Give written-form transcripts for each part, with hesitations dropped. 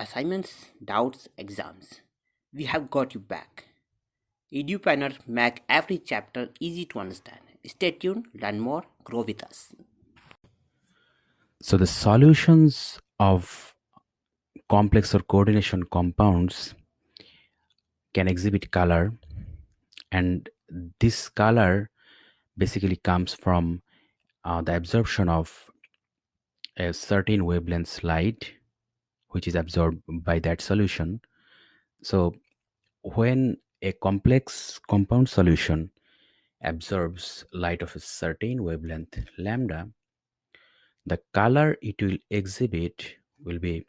assignments, doubts, exams. We have got you back. EduPlanner make every chapter easy to understand. Stay tuned, learn more, grow with us. So the solutions of complex or coordination compounds can exhibit color, and this color basically comes from the absorption of a certain wavelength light, which is absorbed by that solution. So when a complex compound solution absorbs light of a certain wavelength lambda, the color it will exhibit will be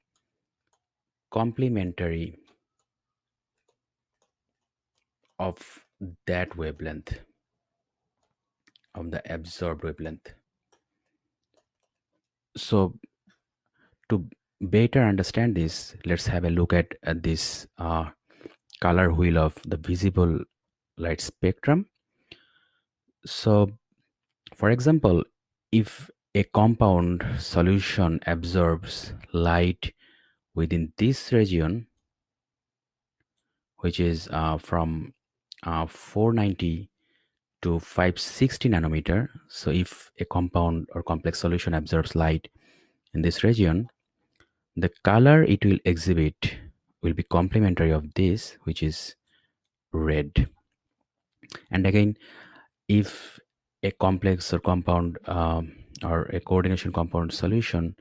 complementary of that wavelength, of the absorbed wavelength. So to better understand this, let's have a look at this color wheel of the visible light spectrum. So for example, if a compound solution absorbs light within this region, which is from 490 to 560 nanometer. So if a compound or complex solution absorbs light in this region, the color it will exhibit will be complementary of this, which is red. And again, if a complex or compound or a coordination compound solution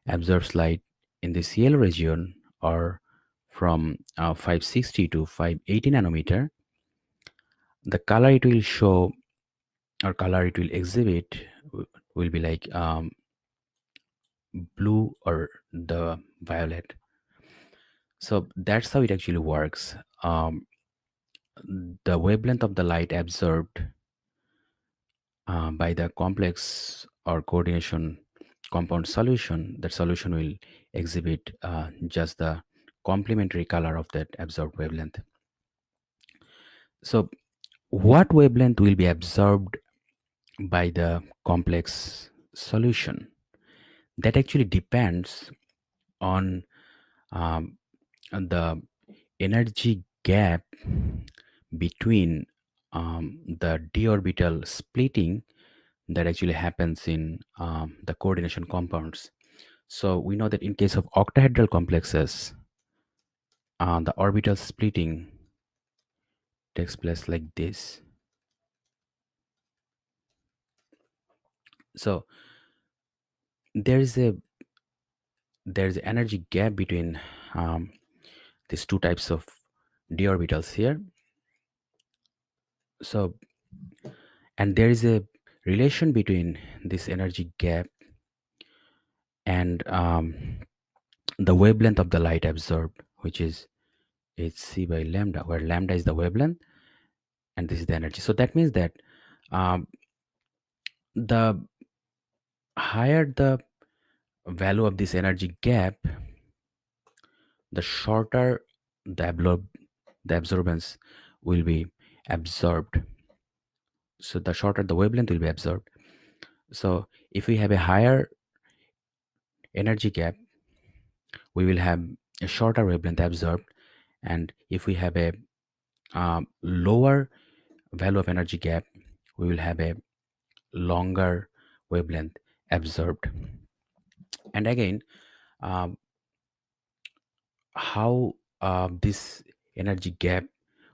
absorbs light in this yellow region, or from 560 to 580 nanometer, the color it will show or color it will exhibit will be like blue or the violet. So that's how it actually works. The wavelength of the light absorbed by the complex or coordination compound solution, that solution will exhibit just the complementary color of that absorbed wavelength. So what wavelength will be absorbed by the complex solution? That actually depends on the energy gap between the d orbital splitting that actually happens in the coordination compounds. So we know that in case of octahedral complexes, the orbital splitting takes place like this. So there is a energy gap between um, these two types of d orbitals here. So, and there is a relation between this energy gap and the wavelength of the light absorbed, which is hc by lambda, where lambda is the wavelength and this is the energy. So that means that um, the higher the value of this energy gap, the shorter the absorbance will be absorbed. So the shorter the wavelength will be absorbed. So if we have a higher energy gap, we will have a shorter wavelength absorbed, and if we have a lower value of energy gap, we will have a longer wavelength absorbed. And again, um, how this energy gap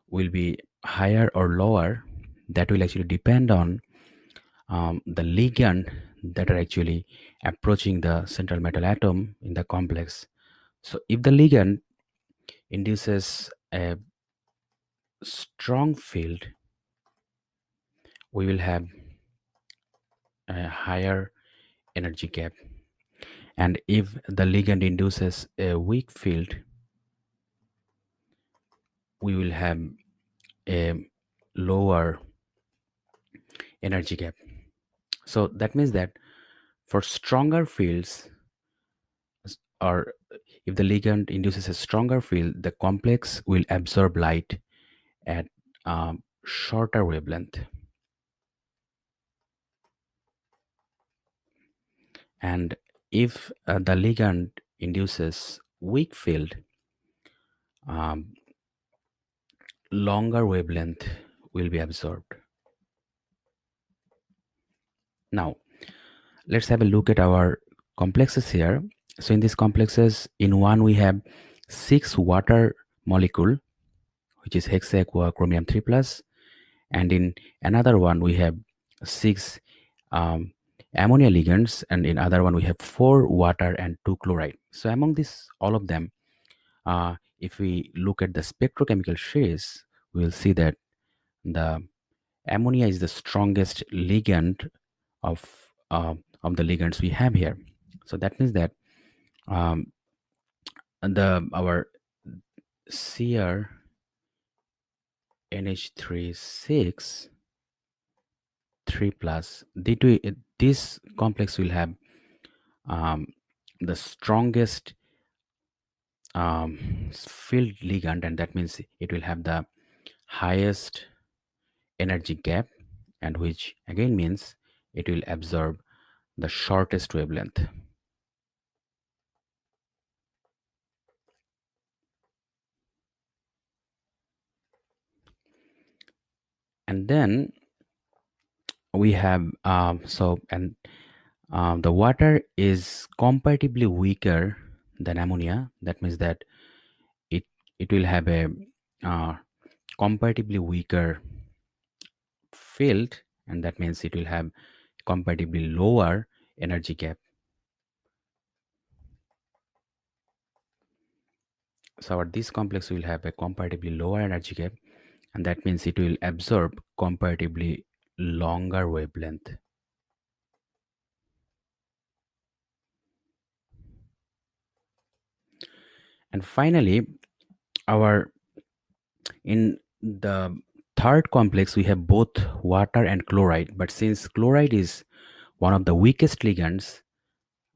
will be higher or lower, that will actually depend on the ligand that are actually approaching the central metal atom in the complex. So if the ligand induces a strong field, we will have a higher energy gap, and if the ligand induces a weak field, we will have a lower energy gap. So that means that for stronger fields, or if the ligand induces a stronger field, the complex will absorb light at shorter wavelength. And if the ligand induces weak field, um, longer wavelength will be absorbed. Now, let's have a look at our complexes here. So in these complexes, in one we have 6 water molecule, which is hexa aqua chromium 3 plus, and in another one we have 6 um, ammonia ligands, and in other one we have 4 water and 2 chloride. So among this, all of them, if we look at the spectrochemical trace, we will see that the ammonia is the strongest ligand of the ligands we have here. So that means that um, the our Cr NH3 6 3 plus this complex will have um, the strongest field ligand, and that means it will have the highest energy gap, and which again means it will absorb the shortest wavelength. And then we have the water is comparatively weaker than ammonia. That means that it it will have a uh, comparatively weaker field, and that means it will have comparatively lower energy gap. So this complex will have a comparatively lower energy gap, and that means it will absorb comparatively longer wavelength. And finally, our in the third complex we have both water and chloride, but since chloride is one of the weakest ligands,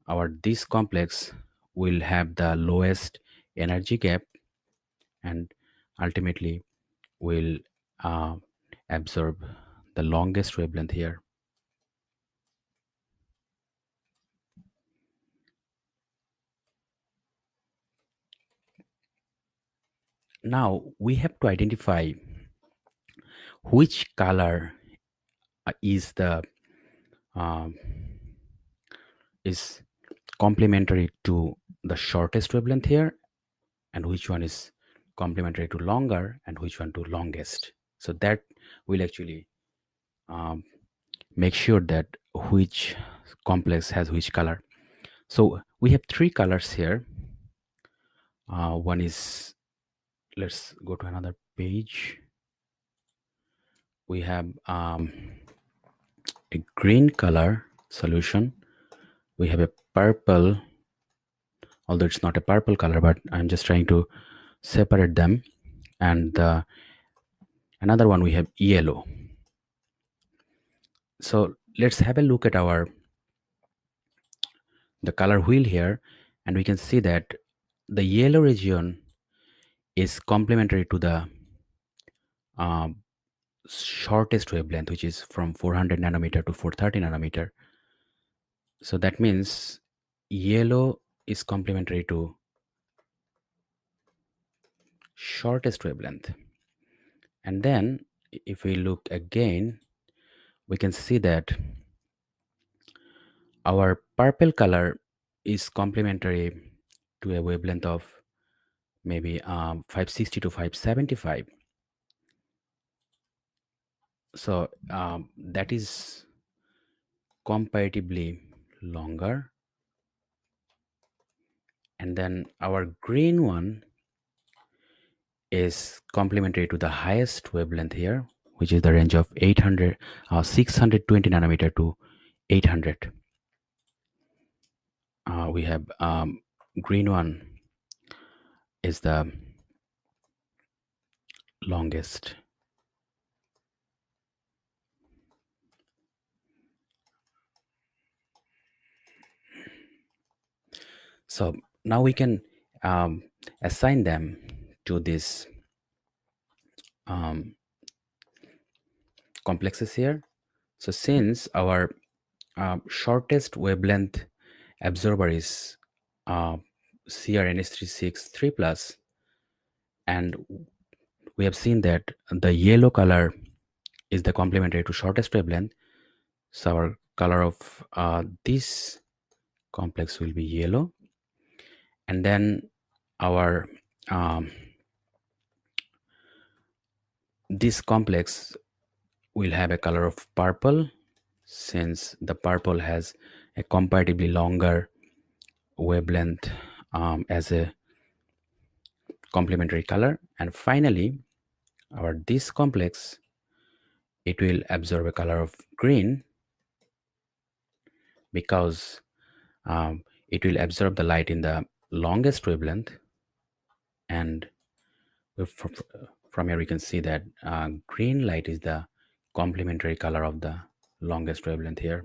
our this complex will have the lowest energy gap and ultimately will uh, absorb the longest wavelength here. Now we have to identify which color is the um, is complementary to the shortest wavelength here, and which one is complementary to longer, and which one to longest. So that will actually um, make sure that which complex has which color. So we have 3 colors here. One is, let's go to another page. We have a green color solution. We have a purple, although it's not a purple color, but I'm just trying to separate them. And another one we have yellow. So let's have a look at the color wheel here, and we can see that the yellow region is complementary to the um, shortest wavelength, which is from 400 nanometer to 430 nanometer. So that means yellow is complementary to shortest wavelength. And then if we look again, we can see that our purple color is complementary to a wavelength of maybe 560 to 575. So that is comparatively longer. And then our green one is complementary to the highest wavelength here, which is the range of 620 nanometer to 800. We have green one is the longest. So now we can assign them to this complexes here. So since our shortest wavelength absorber is CrNH3 plus, and we have seen that the yellow color is the complementary to shortest wavelength. So our color of this complex will be yellow, and then our um, this complex will have a color of purple, since the purple has a comparatively longer wavelength as a complementary color. And finally, our this complex, it will absorb a color of green, because it will absorb the light in the longest wavelength. And from here we can see that green light is the complementary color of the longest wavelength here.